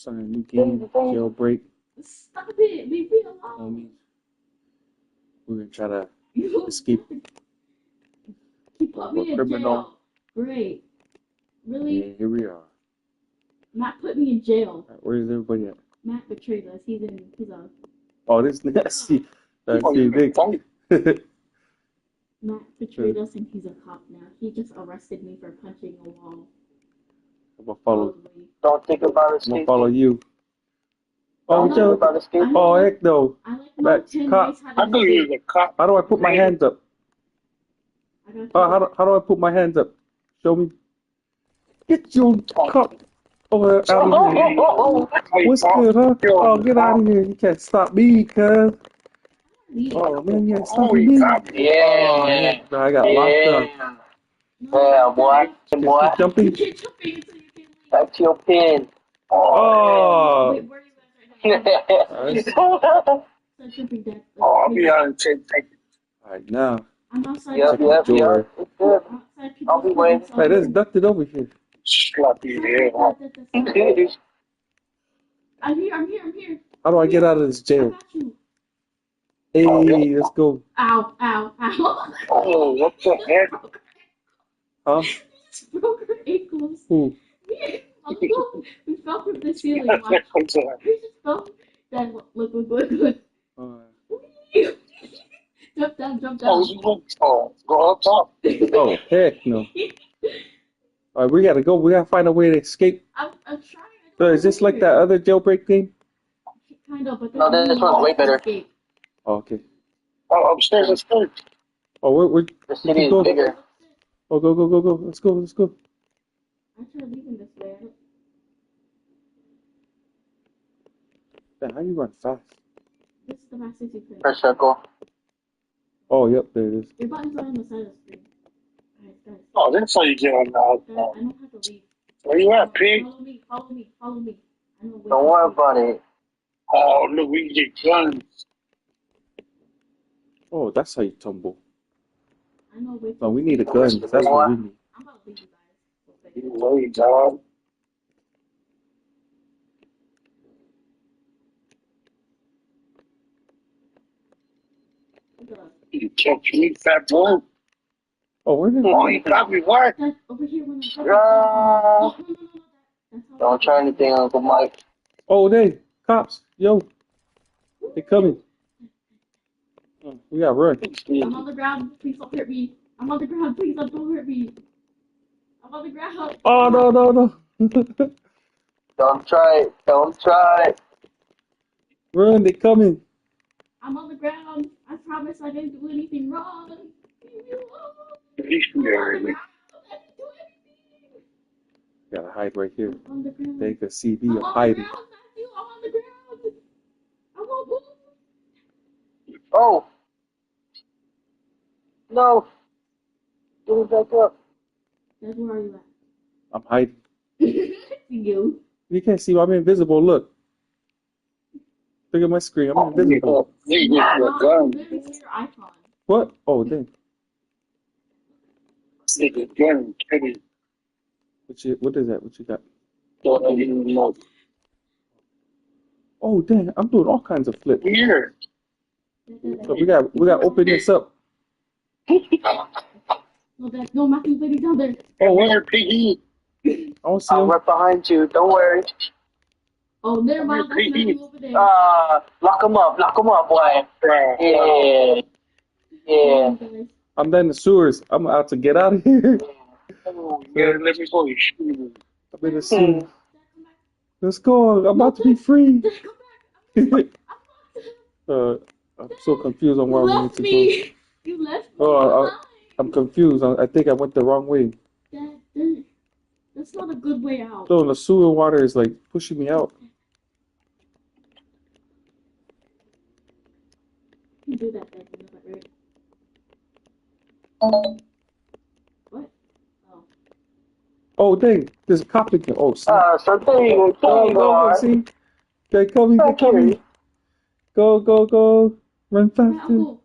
Starting a new game, Jailbreak. Stop it! Leave me alone! We're gonna try to You escape. put me in jail. Great. Really? Yeah, here we are. Matt put me in jail. Where is everybody at? Matt betrayed us. He's a. Oh, this nasty. That's big. Matt betrayed us and he's a cop now. He just arrested me for punching a wall. I'm gonna follow. Don't think about it. I'm gonna follow you. Oh, Joe. About escape. Oh, heck no. That's cop. I know you're a cop. How do I put my hands up? How do I put my hands up? Show me. Get your cop over out of here. What's good, huh? Oh, get out of here. You can't stop me, cuz. Oh, man, you can't stop me. Yeah. No, I got locked up. Yeah, boy. Jumping. Back to your pin. Oh. Wait, where are you guys right now? I'll be on 10 seconds. Alright, now. I'm outside. Yep. I'll be waiting. Hey, there's nothing over here. Sloppy here. I'm here. How do I get out of this jail? Hey, let's go. Ow. Oh, what the heck? Huh? We broke our ankles. Who? We fell from the ceiling. We just fell. Dad, look. Jump down. Oh, go up top. Oh, heck no. Alright, we gotta go. We gotta find a way to escape. I'm trying. So is this like that other Jailbreak game? Kind of, but no, this one's way better. Oh, okay. Oh, upstairs. Oh, we're the city is bigger. Oh, go. Let's go. I'm trying leaving this way. Man, how you run fast? This is the fastest you can. Press circle. Oh, yep, there it is. Your buttons are on the side of the screen. Guys. Oh, that's how you get on now. I don't have to leave. Where you at, pig? Follow me. I know Don't worry about it. Oh, look, we can get guns. Oh, that's how you tumble. I know. Wait. No, we need a gun. That's what we need. I'm about to leave you guys. You wait, dog. You catch me, fat boy. Oh, where did you got me what? Over here when Don't try anything, Uncle Mike. Oh, they cops. Yo. They coming. Oh, we gotta run. I'm on the ground. Please don't hurt me. I'm on the ground. Please don't hurt me. I'm on the ground. Oh, no. Don't try it. Run, they coming. I'm on the ground. I promise I didn't do anything wrong. Leave me alone. Gotta hide right here. They can see me hiding. I'm on the ground. I won't move. Oh. No. Get me back up. Dad, where are you at? I'm hiding. You. You can't see me. I'm invisible. Look at my screen. I'm invisible. Your icon. What? Oh, dang. What is that? What you got? Oh, dang. I'm doing all kinds of flips. Here. So we got to open this up. No, Matthew's lady down there. Oh, where, Piggy? I don't see him. I'm right behind you. Don't worry. Oh, never mind. That's Matthew over there. Lock him up, boy. Yeah. I'm in the sewers. I'm out to get out of here. Oh, yeah, let me go. I'm in the sewers. Let's go. I'm about to be free. I'm so confused on where we need to go. You left me. Oh, I'm confused. I think I went the wrong way. That's not a good way out. So the sewer water is like pushing me out. You do that, Dad. You know that, right? What? Oh. Oh, dang. There's a cop again. Oh, snap. So there you go. See? They're coming. Go. Run faster. Uncle.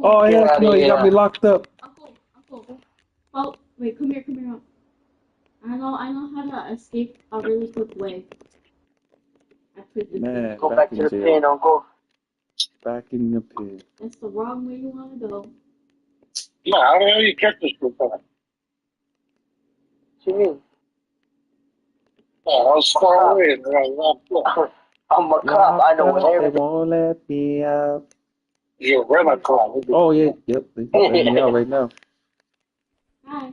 Oh, yeah. No, you got me locked up. Uncle. Oh, wait. Come here. I know how to escape a really quick way. Man, Go back to the pen, Uncle. Back in the pin. That's the wrong way you want to go. Yeah, how the hell you catch this before? What you mean? Oh, I was far away. I'm a cop. I know They everything. won't let me out. You're a rental car. Oh, yeah, yep. They let me out right now. Hi.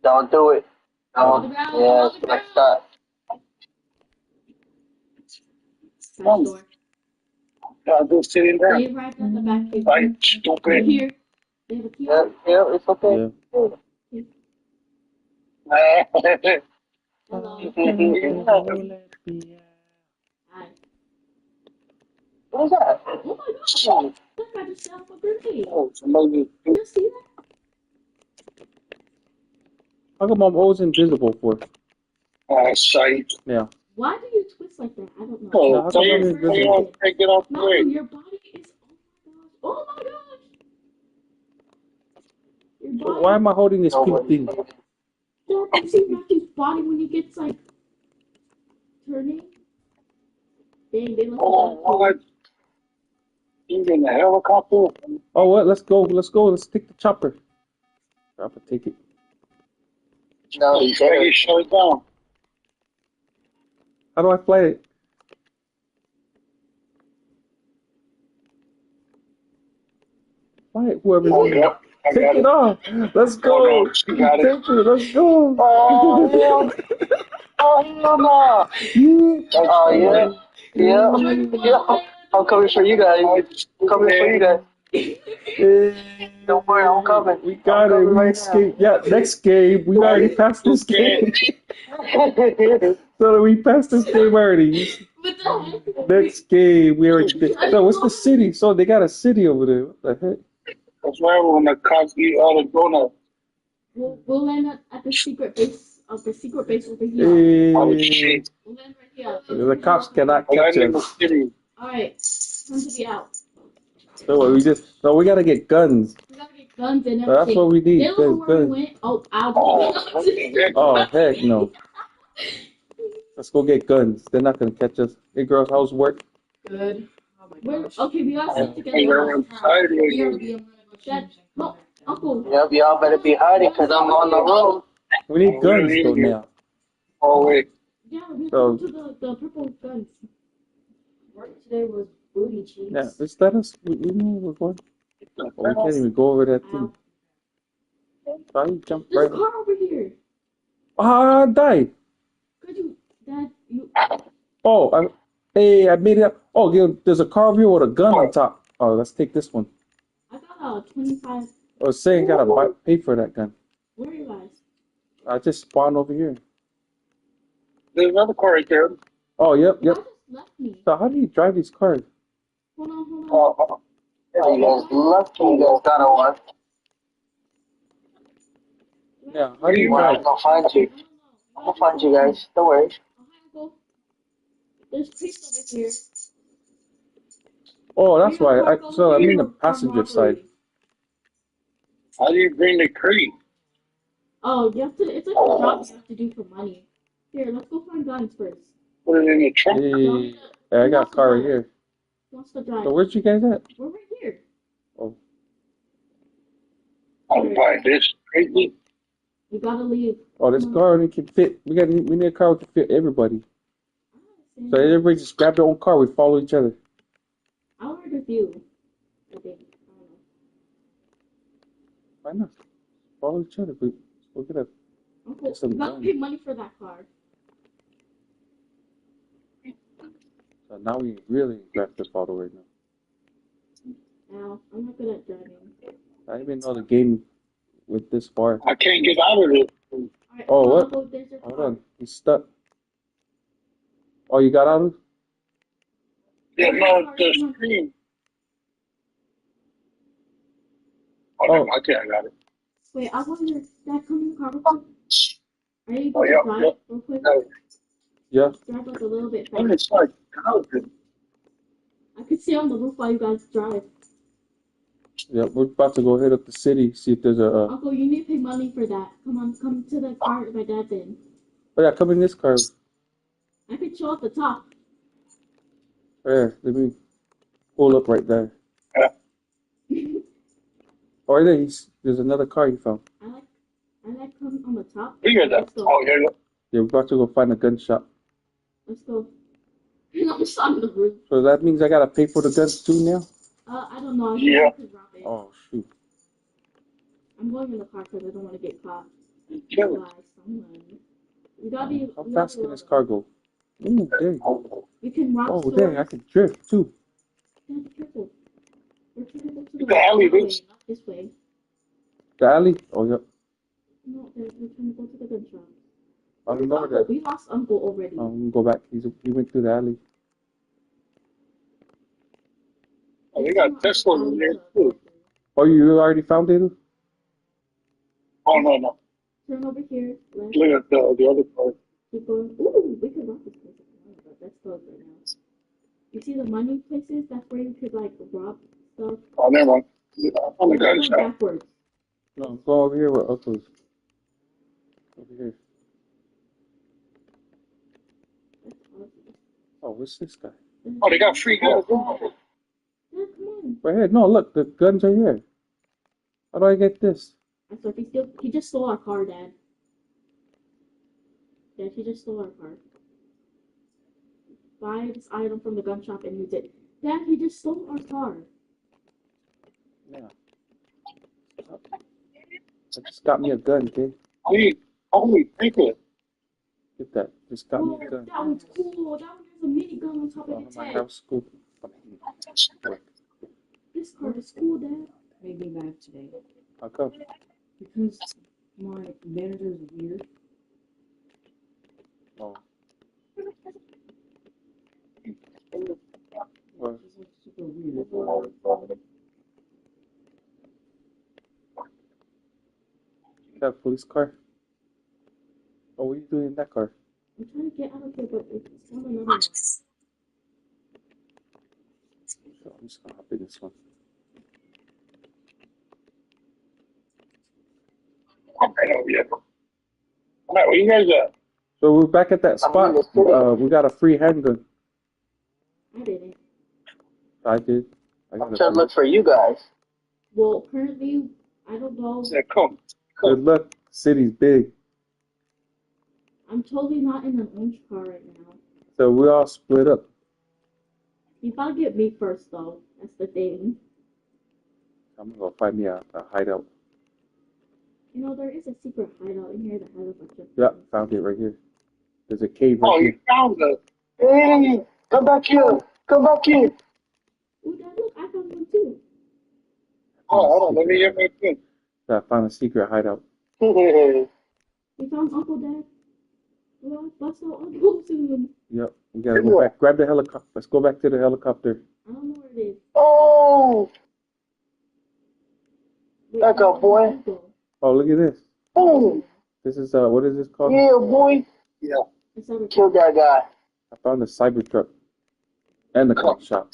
Don't do it. On the Don't. ground, Yeah, on it's the like ground. that. Back door. I'm just sitting there. They arrived at the back gate. Like, Right stupid. here. They have a key. Yeah, it's okay. Yeah. Hello. They won't let me out. Hi. What is that? Oh my gosh. That guy just set off a grenade. Oh, somebody. You see that? How come I'm always invisible for? Sight. Yeah. Why do you twist like that? I don't know. Oh, how tell come I'm you, invisible? take it off the way. Matthew, your body is. Oh my gosh. Your body. Why am I holding this pink Nobody. thing? Dad, you see Matthew's body when he gets like turning? Dang, they look Oh, what? He's in the helicopter. Oh, what? Let's go. Let's take the chopper. Chopper, take it. No, He's ready to shut it down. How do I fly it? Fly it, whoever's Oh, in it. yep. I Take got it it. off. Let's go. Oh, no, you got it. Take it. Let's go. Oh, hell. Oh, hell no. Yeah. Oh, yeah. Yeah. I'm coming for you guys. I'm coming for you guys. Hey, Don't worry, I'm coming. we got I'm it. coming We right escaped. Yeah, next game. We already passed this game. So we passed this game already. What the heck? Next game, we already did. So what's the city? So they got a city over there. What the heck? That's why when the cops eat all the donuts. We'll land at the secret base over here. Oh, Hey, shit. We'll land right here. the cops cannot Well, catch I'm in the us. city. Alright, time to be out. So we gotta get guns. We gotta get guns and So everything. that's what we need. They don't know where we Guns. went. Oh, Oh, what the heck? Oh heck no. Let's go get guns. They're not gonna catch us. Hey girls, how's work? Good. Oh my gosh. Okay, we gotta sit together. Hey, we're inside We here. gotta be able to Dad, no, Uncle. Yep, y'all better be hiding because I'm on the road. We need guns though now. Oh, wait. Yeah, we So- go to the purple guns. Work today was booty cheeks. Yeah, is that us? We know we're going. Oh, we can't even go over that thing. Sorry, jump There's right. a car over here. Ah, die. Could you, Dad, you. Oh, I made it up. Oh, yeah, there's a car over here with a gun on top. Oh, let's take this one. I got a 25. I was saying, gotta pay for that gun. Where are you guys? I just spawned over here. There's another car right there. Oh, yep. You guys just left me. So how do you drive these cars? Hold on. Oh, Oh, you guys lucky you guys got a one. Yeah, how do you Well, I'm drive? gonna find you. I'm gonna find you guys. Don't worry. Uncle. There's priest over here. Oh, that's We're why. gonna park So over I'm in here the for passenger robbery. side. how do you bring the crate? Oh, you have to. It's like a job you have to do for money. Here, let's go find guns first. Put it in the trunk. Hey, I got a car right here. Who wants to drive? So where'd you guys at? We're right here. Oh, I'll buy this. Crazy. We gotta leave. oh, this car only can fit. We need a car that can fit everybody. So everybody just grab their own car. We follow each other. I'll ride with you. I think. I don't know. Why not? Follow each other. We're gonna. Uncle, Some you gotta guns. pay money for that car. So now we really grab the bottle right now. Now, I'm not good at driving. I didn't even know the game went this far. I can't get out of it. Alright, Oh, what? Uncle, there's your Hold car. on, he's stuck. Oh, you got out of it? Yeah, no, the screen. Oh, no, I can't. I got it. Wait, I want your dad come in the car real quick. Are you able Oh, to yeah, drive yeah. real quick? No, Yeah. Drive like a little bit and fast. it's like, how is it? I could stay on the roof while you guys drive. Yeah, we're about to go hit up the city, see if there's a. Uncle, you need to pay money for that. Come on, come to the car my dad's in. Oh yeah, come in this car. I can show at the top. There, let me pull up right there. Yeah. Oh, right there, there's another car you found. I like come on the top. Here that. Let's go. Oh, here you go. Yeah, we're about to go find a gun shop. Let's go. I'm just on the roof. So that means I gotta pay for the guns too now? I don't know. I think Yeah. I could drop it. Oh shoot. I'm going in the car because I don't want to get caught Yeah. by someone. You gotta be. How you fast gotta can be this car go? Ooh, dang. You can rob Oh, stores. dang, I can drift too. Yeah, be careful. We're trying to go to The alley, way, bitch. not this way. The alley? Oh, yep. No, we're trying to go to the gun shop. I don't know Uncle, that. we lost Uncle already. We can go back. He went through the alley. Oh, they got Tesla in there too. Oh, you already found it? Oh, no. Turn over here. Left. Look at the other part. Keep going. Ooh, we could rob this place. But that's closed right now. You see the money places? That's where you could like rob stuff. Oh, never mind. On the gun Go shop. backwards. No, go over here where Uncle's. Over here. That's awesome. Oh, what's this guy? Oh, they got free guns. Yeah, come on. Right here. No, look, the guns are here. How do I get this? I thought he just stole our car, Dad. Dad, he just stole our car. Buy this item from the gun shop and use it. Dad, he just stole our car. Yeah. I just got me a gun, kid. Holy pickle. Get that. Just got me Oh, a gun. that one's cool. That one has a minigun on top of Oh, its my head. house school. This car is cool, Dad. Made me mad today How come? because my manager is weird. Oh. Well, She's like super weird. that police car? Oh, what are you doing in that car? I'm trying to get out of here, but it's found another one. So I'm just gonna hop in this one. All right, where you guys at? So we're back at that spot. We got a free handgun. I didn't. I did. I'm trying to look for you guys. Well, currently, I don't know. Yeah, come. Good luck. City's big. I'm totally not in an orange car right now. So we all split up. You gotta get me first, though. That's the thing. I'm gonna go find me a hideout. You know, there is a secret hideout in here that has a bunch of. Yeah, found it right here. There's a cave right Oh, here. you found us. Hey, come back here. Come back here. Ooh, Dad, look, I found one too. Oh, hold on. Let me get my thing. I found a secret hideout. We found Uncle, Dad. Well, bust out Uncle soon. Yep. We gotta go back. Grab the helicopter. Let's go back to the helicopter. I don't know where it is. Oh, Wait, back up, boy. Uncle. Oh, look at this. Boom. This is what is this called? Yeah, boy. Yeah. It's over. Kill that guy. I found the Cybertruck and the cop shop.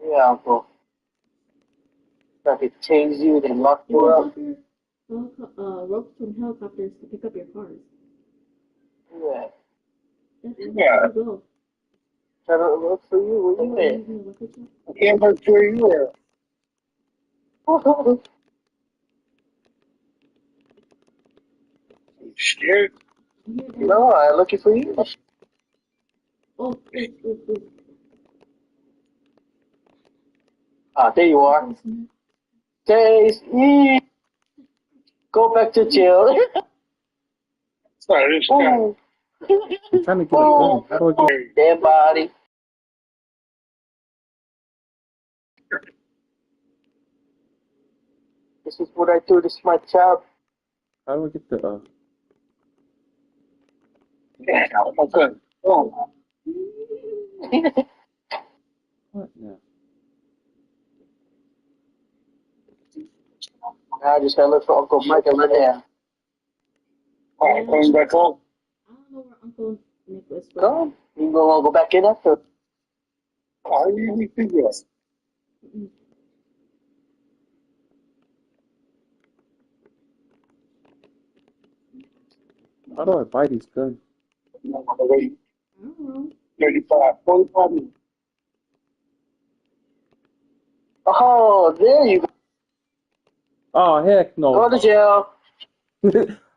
Yeah, Uncle. I could tase you, then lock You you can up. drop your ropes from helicopters to pick up your cars. Yeah. That's Yeah. where you go. Try to look for you. Where you at? You know, look at you. I can't remember where you were. You scared? You hear that? No, I'm looking for you. Oh, ooh. Ah, there you are. Tase. Go back to jail. Sorry, this guy. Ooh. I'm trying to get a gun. How do I get? Dead body. This is what I do. This is my job. How do I get the? Yeah, oh my God. Oh, What now? I just gotta look for Uncle Mike and let him. all right, coming back home. I don't know where Uncle Nick was. Come. You gonna go back in after? How do you think this? How do I buy these guns? I don't know. 35, 45 minutes. Oh, there you go. Oh, heck Go no. to jail.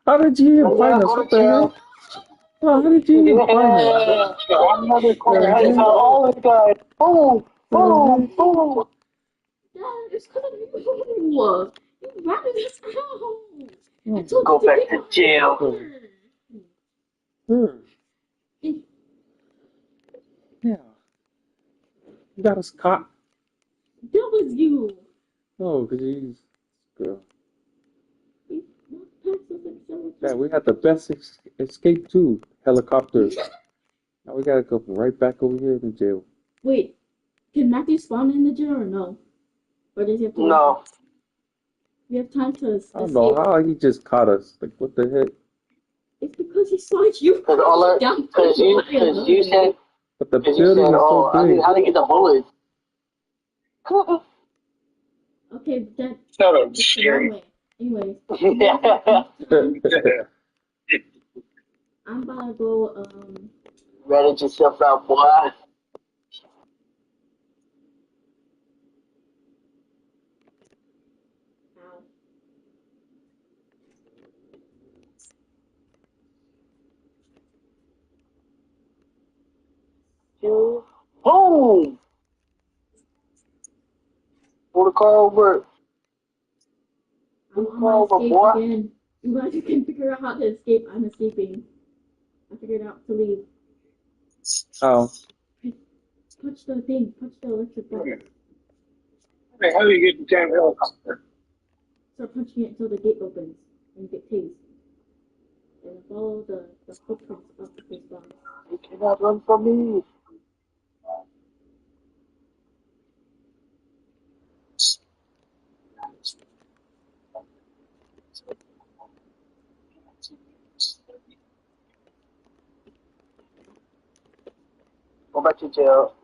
How did you even find us? Go What to the jail. heck? Oh, how did you even find us? Yeah. Another quarter. The Hey, heck? all the guys. Boom, The boom, heck? boom. Dad, it's because of you. You ratted us out. I Oh, told Go you to back get to my jail. number. Yeah. You got us caught. That was you. Oh, because you girl. You walked past us like several Yeah, times. we had the best escape too. Helicopter. Now we gotta go right back over here in the jail. Wait, can Matthew spawn in the jail or no? Or does he have to wait? No. We have time to I don't know escape. how he just caught us. Like, what the heck? It's because he saw you. Because you said, But the building is so oh, big. how to get the bullets. Okay, that Shut up, that's the Sherry. wrong way. Anyways, I'm about to go. Manage yourself out, boy. Ow. Boom! Pull the car over. I'm on my escape again. You guys can figure out how to escape. I'm escaping. I figured out to leave. How? Touch the thing. Touch the electric box. Hey, how do you get the damn helicopter? Start punching it until the gate opens and get tased. And follow the footprints of the box. You cannot run from me. Go back to jail.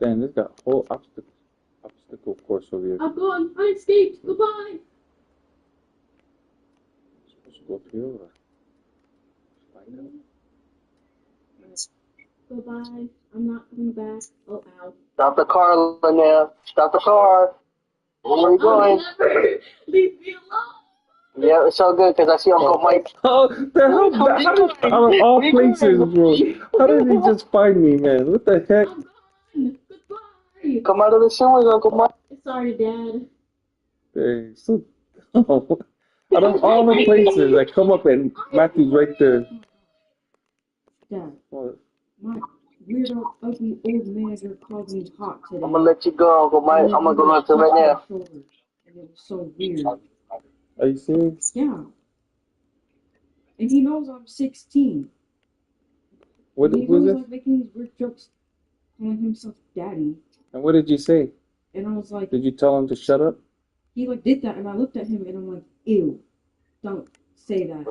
Damn, this got a whole obstacle course over here. I'm gone. I escaped. Goodbye. Supposed to go up here or find out? Goodbye. I'm not coming back. Oh, ow. Stop the car, Linnea. Stop the car. Where are you going? Never. Leave me alone. Yeah, it's so good because I see Uncle Mike. Oh, how did, out of all places, bro, how did he just find me, man? What the heck? I'm gone. Goodbye. Come out of the sewers, Uncle Mike. Sorry, Dad. Hey, so, out of all the places, I come up and Matthew's right there. Dad, What? my weirdo, ugly old manager called me hot today. I'm going to let you go, Uncle Mike. I'm going to go up to right now. Shoulder, and it was so weird. Are you serious? Yeah. And he knows I'm 16. What and he was goes it? like making these weird jokes, calling himself daddy. And what did you say? And I was like, Did you tell him to shut up? he like did that, and I looked at him, and I'm like, ew, don't say that.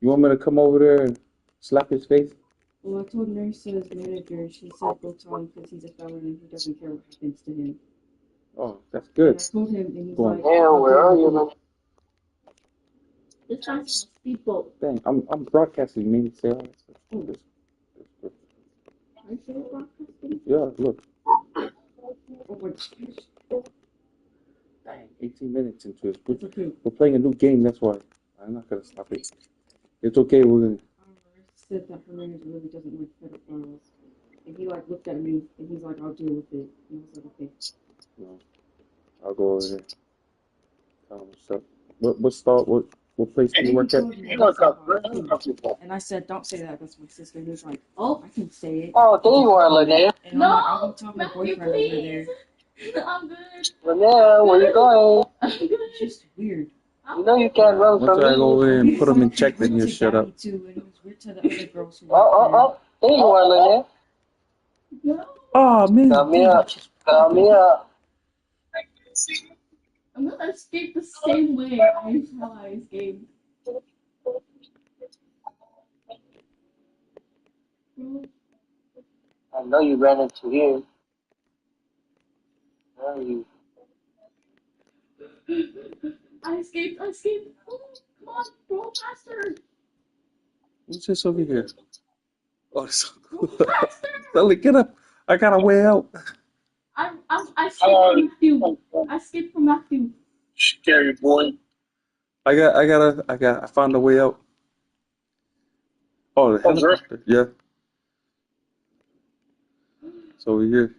You want me to come over there and slap his face? Well, I told Nurse's manager, she said go tell him because he's a felon and he doesn't care what happens to him. Oh, that's And good. I told him, and he's Go on. like, Yeah, where are you, man? This guy's on a speedboat. Dang, I'm broadcasting me. Say all that stuff. oh, Are you sure you're broadcasting? Yeah, look. oh my gosh. Dang, 18 minutes into it. It's okay. We're playing a new game, that's why. I'm not gonna stop it. It's okay, we're gonna. Said that her manager really doesn't like pedophiles. And he like looked at me and he's like, I'll deal with it. And I was like, okay. No, I'll go over there. Tell him what's up. What place do you work at? And I said, don't say that, that's my sister. And he's like, oh, I can say it. Oh, there you are, Linnea. And I'm like, I'll go tell my boyfriend over there. I'm good. Linnea, where you going? I'm good. It's just weird. You know you can't run Once from I go me. over there and put him in check, then Weird he'll to shut up. Daddy too, and it was weird to the other girls who Oh, there you are, Linnea. No. Oh, man. Come me up. Come me up. I'm gonna escape the same way how I escaped. I know you ran into here. escape. Oh, come on, bro, faster. What's this over here? Oh, it's so Bro, cool. faster. Sully, get up. I got a way out. I skipped from Matthew. I skipped from Matthew. Scary boy. I found a way out. Oh, the Oh, sure. helicopter. Yeah. It's over here.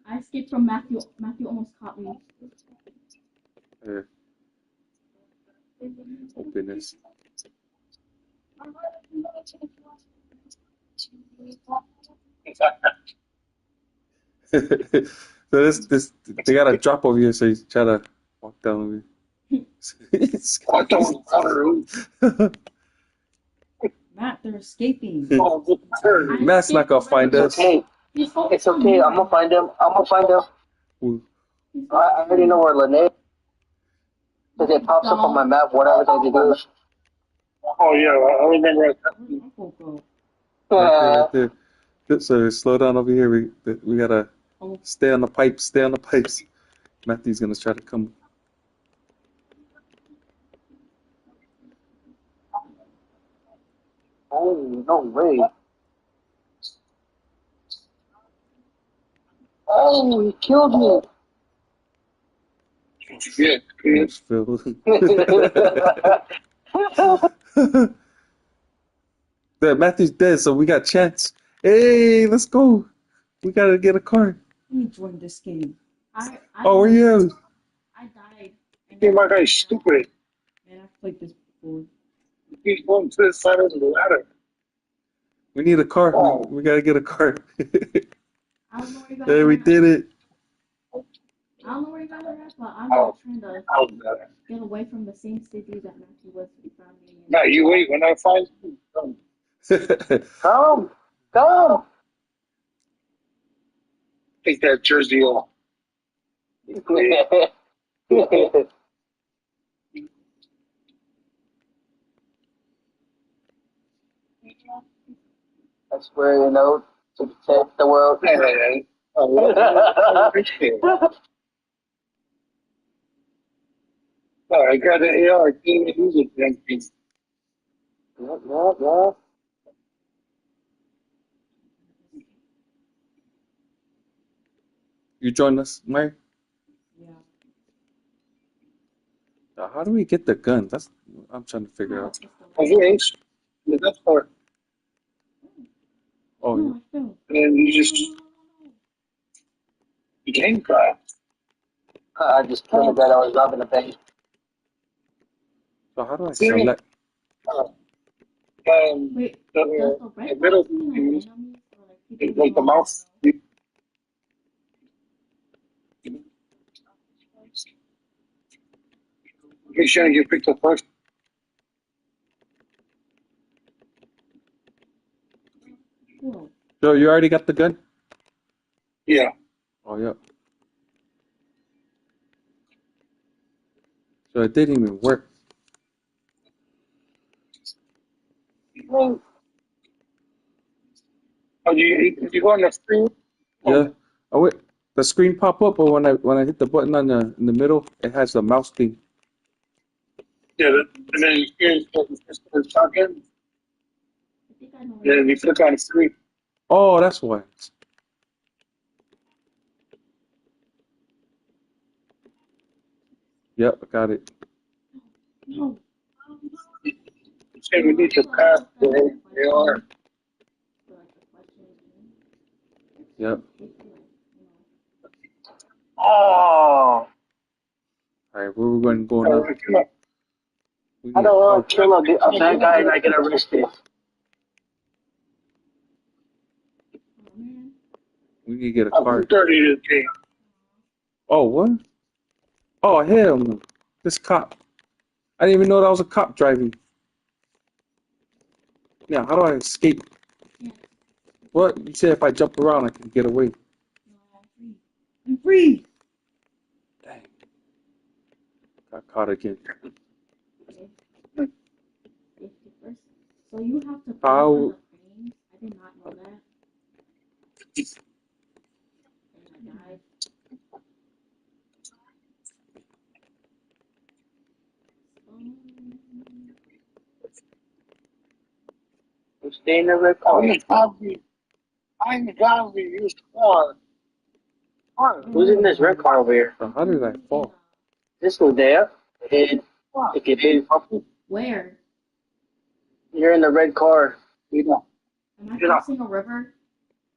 I escaped from Matthew. Matthew almost caught me. Here. Open this. So this they got a drop over here, so you try to walk down over here. I don't know. Matt, they're escaping. Oh, good turn. Matt's not gonna find It's us. okay. He's It's focused on okay. you. I'm gonna find him. Ooh. He's I focused already on know you. where Lene is. Because it pops up on my map, whatever they do. Oh, yeah, I remember. Where's Uncle go? Right there. Good, so slow down over here. We gotta Oh, stay on the pipes. Stay on the pipes. Matthew's gonna try to come. Oh, no way. Oh, he killed me. Yeah, yeah. Almost filled. There, Matthew's dead, so we got chance. Hey, let's go. We gotta get a car. let me join this game. Oh, where you? I died. And Hey, my guy's stupid. Man, I've played this before. He's going to the side of the ladder. We need a car. Oh. We gotta get a car. I don't know where you guys Hey, are we at. did it. I don't know where you guys are at, but I'm Oh. trying to How's that? get away from the same city that Matthew was found me in. Now, you wait when I find you. Come. Come. Take that jersey off. I swear, to protect the world. Hey, I got an AR. I can't even use it. Yep. You join us, Mike? Yeah. How do we get the gun? That's I'm trying to figure out. Oh, you ain't. That's for. Oh, No, I fell. And you just game cry. I just killed that I was robbing a bank. so how do I See? select? Wait, The does the red middle box mean like views, enemies or like it's people? like the mouse. Make sure you picked up first. Cool. So you already got the gun? Yeah. Oh, yeah. So it didn't even work. Oh, you go on the screen? Yeah. Oh wait, the screen pop up, but when I hit the button on the in the middle, it has the mouse thing. Yeah, and then you the shotgun. I think I know. Yeah, you click on the screen. Oh, that's why. Yep, I got it. No. Say we need to pass the AR. Yep. Oh. All right, where we going to go now? We I need don't a want car. to kill a bad guy and I get arrested. We need to get a I'm car. 30 to the game. Oh, what? Oh, hell no. This cop. I didn't even know that was a cop driving. Yeah, how do I escape? What? You said if I jump around, I can get away. I'm free. Dang. Got caught again. So you have to How? on the frames. I did not know that. And I died. You stay in the red car. I'm gonna use the car. Who's in this red car over here? So how did I fall? This one there. And it could be. Where? You're in the red car. You know. Am I crossing a river?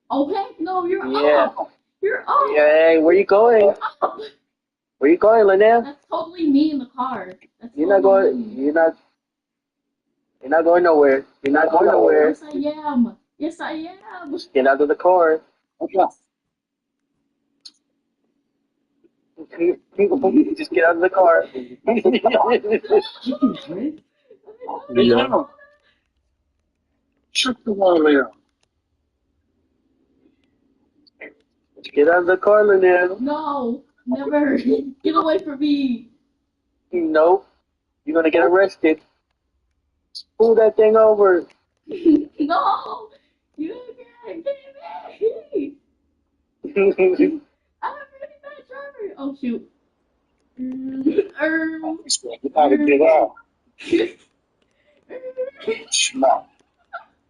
Oh heck no, you're Yeah. up! You're up! Hey, where you going? You're up! Where you going, Linnell? That's totally me in the car. That's You're not totally going. me. You're not going nowhere. You're not going nowhere. Yes, I am. Yes, I am. Just get out of the car. Okay. Just get out of the car. You can drift? Yeah. Shoot the wall there. Get out of the car, Linnell. No, never. Get away from me. Nope. You're gonna get arrested. Pull that thing over. No, you can't get me. I'm a really bad driver. Oh shoot. You gotta get out. Smart.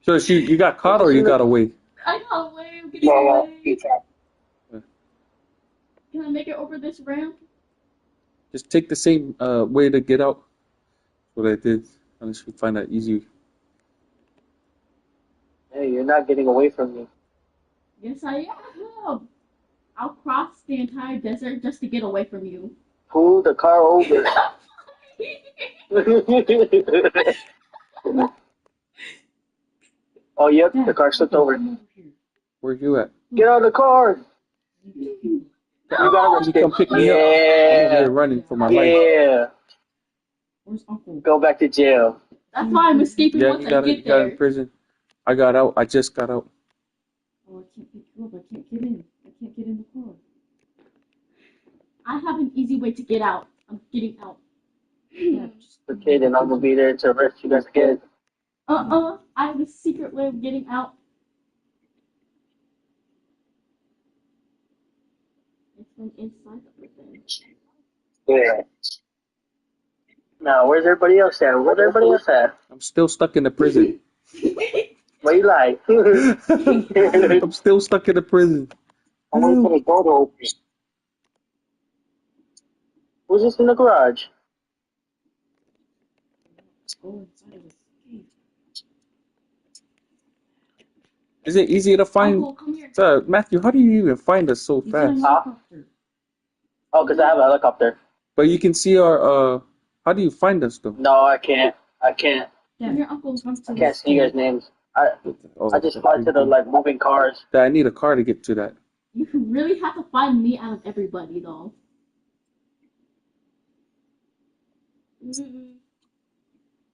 So you got caught or you got away? I got away. I'm getting No, away. Can I make it over this ramp? Just take the same way to get out. That's what I did. Unless you find that easy. Hey, you're not getting away from me. Yes, I am. I'll cross the entire desert just to get away from you. Pull the car over. Oh, yep, the car slipped over. Where you at? Get out of the car. You gotta You come pick me up. I'm over Yeah. here running for my life. Yeah. Where's Uncle? Go back to jail. That's why I'm escaping Yeah, once you I got get in there. prison. I got out. I just got out. Oh, I can't pick you up. I can't get in. I can't get in the car. I have an easy way to get out. I'm getting out. Yeah, just Okay, then I'm gonna be there to arrest you guys again. I have a secret way of getting out. It's from inside of the thing. Yeah. Now, where's everybody else at? Where's everybody else at? I'm still stuck in the prison. What you like? I'm still stuck in the prison. I'm waiting for the door to open. Who's this in the garage? go inside of this cave. Is it easy to find? Uncle, come here. Matthew, how do you even find us so He's in a fast? helicopter. Oh, because I have a helicopter. But you can see our. How do you find us though? No, I can't. I can't. Yeah, Come here, Uncle. come to I this can't see you guys' cave. names. Oh, I just fly to the like moving cars. I need a car to get to that. You really have to find me out of everybody, though.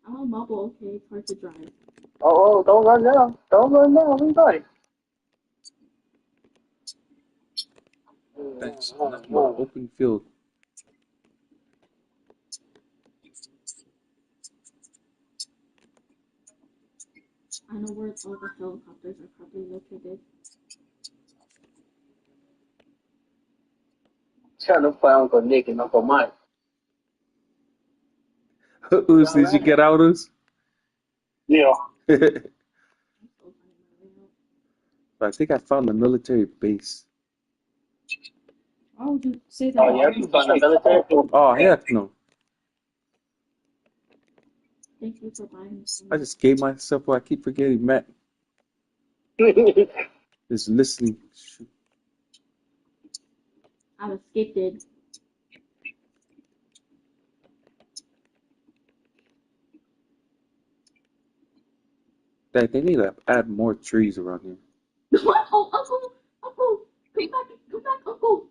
I'm a mobile, okay? It's hard to drive. Oh, don't run now. Don't run now. Where you going? Thanks. Nothing but open field. I know where all the helicopters are probably located. Trying to find Uncle Nick and Uncle Mike. Oos, did you get out, Oos? Yeah. I think I found the military base. Why would you say that? Oh, yeah, you found the military? Oh, heck no. Thank you for buying me. I just gave myself I keep forgetting, Matt. Just listening. Shoot. I've escaped it. Dad, they need to add more trees around here. What? Oh, Uncle! Uncle! Come back, Uncle!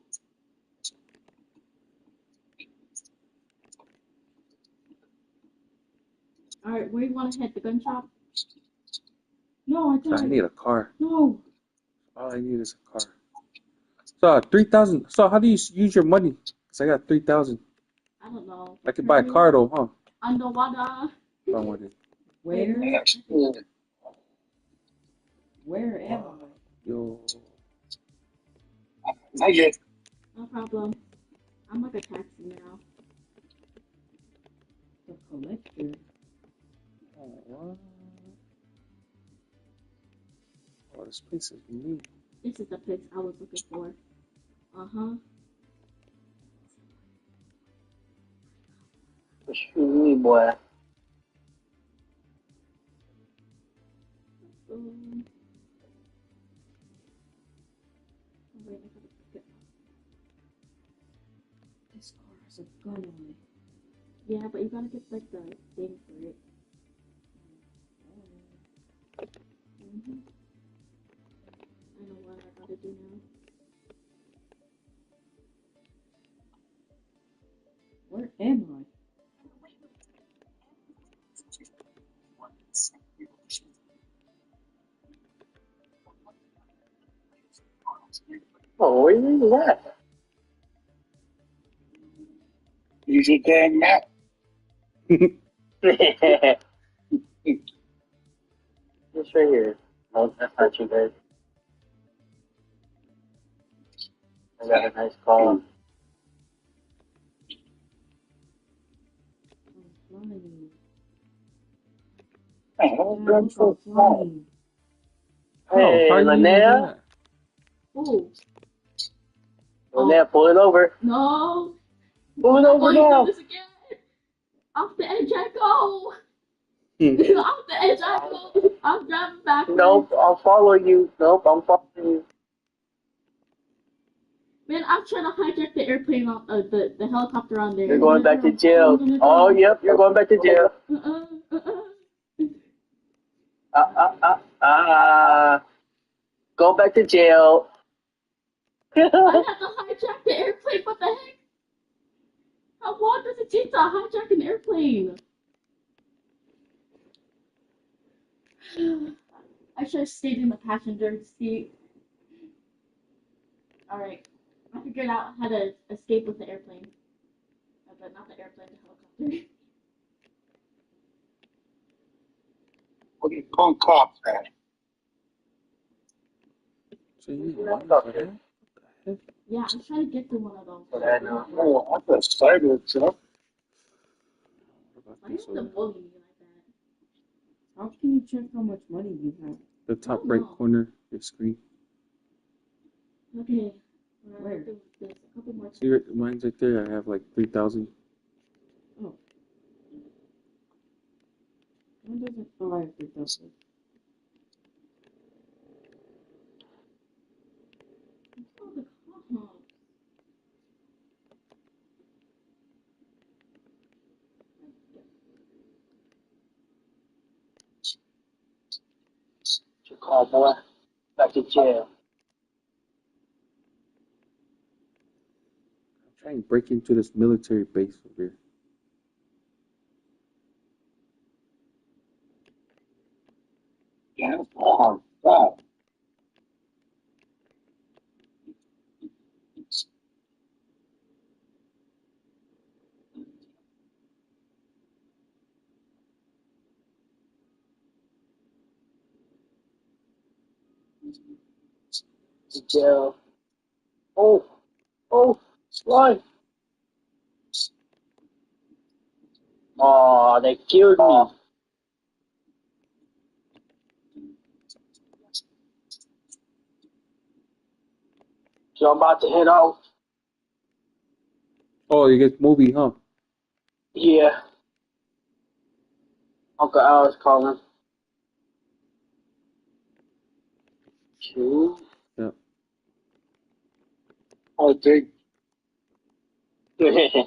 Alright, where do you want to head? The gun shop? No, I So I died. need a car. No. All I need is a car. So 3,000. So how do you use your money? Cause I got 3,000. I don't know. I could buy a car though, huh? Underwater. If I wanted. Where? Yeah. Where am I? Yo. I get No problem. I'm like a taxi now. The collector. Oh, Oh, this place is neat. This is the place I was looking for. Uh-huh. Shoot me, boy. Wait, I gotta pick it. This car has a gun on it. Yeah, but you gotta get like the thing for it. Mm-hmm. I know what I gotta do now. Where am I? Oh, where is that? Use your dang map. It's right here. No, that's not you guys. I got a nice call. I'm flying. Man, Yeah, I'm going look, so I'm small. flying. Hey, how you do Linnea. that? Ooh. Linnea, pull it over. No! Pull it over Oh, you now. do this again! Off the edge I go! Hmm. Off the edge I go! I'm driving backwards. Nope, I'll follow you. Nope, I'm following you. Man, I'm trying to hijack the airplane off the helicopter on there. You're going back to jail. Oh, yep, you're going back to jail. Go back to jail. I have to hijack the airplane. What the heck? How long does it take to hijack an airplane? I should have stayed in the passenger seat. Alright. I figured out how to escape with the airplane. But not the airplane, the helicopter. What do you call cops at? So you need money for that? What the heck? Yeah, I'm trying to get to one of those. I know. Oh, I'm the cyber truck. What about Why do this you have to one? bully me like that? How can you check how much money you have? The top Oh, right no. corner, your screen. Okay. Where? There's a couple more. See, mine's right there. I have like 3,000. Oh. When does it? Oh, I have 3,000. Oh, the car. Your call, boy. Back to jail. I'm trying to break into this military base over here. Yeah, oh, God. Jail. Oh, run. Oh, they killed me. So I'm about to head out. Oh, you get movie, huh? Yeah. Uncle Al's calling. Two. Yeah. I'll take Yeah.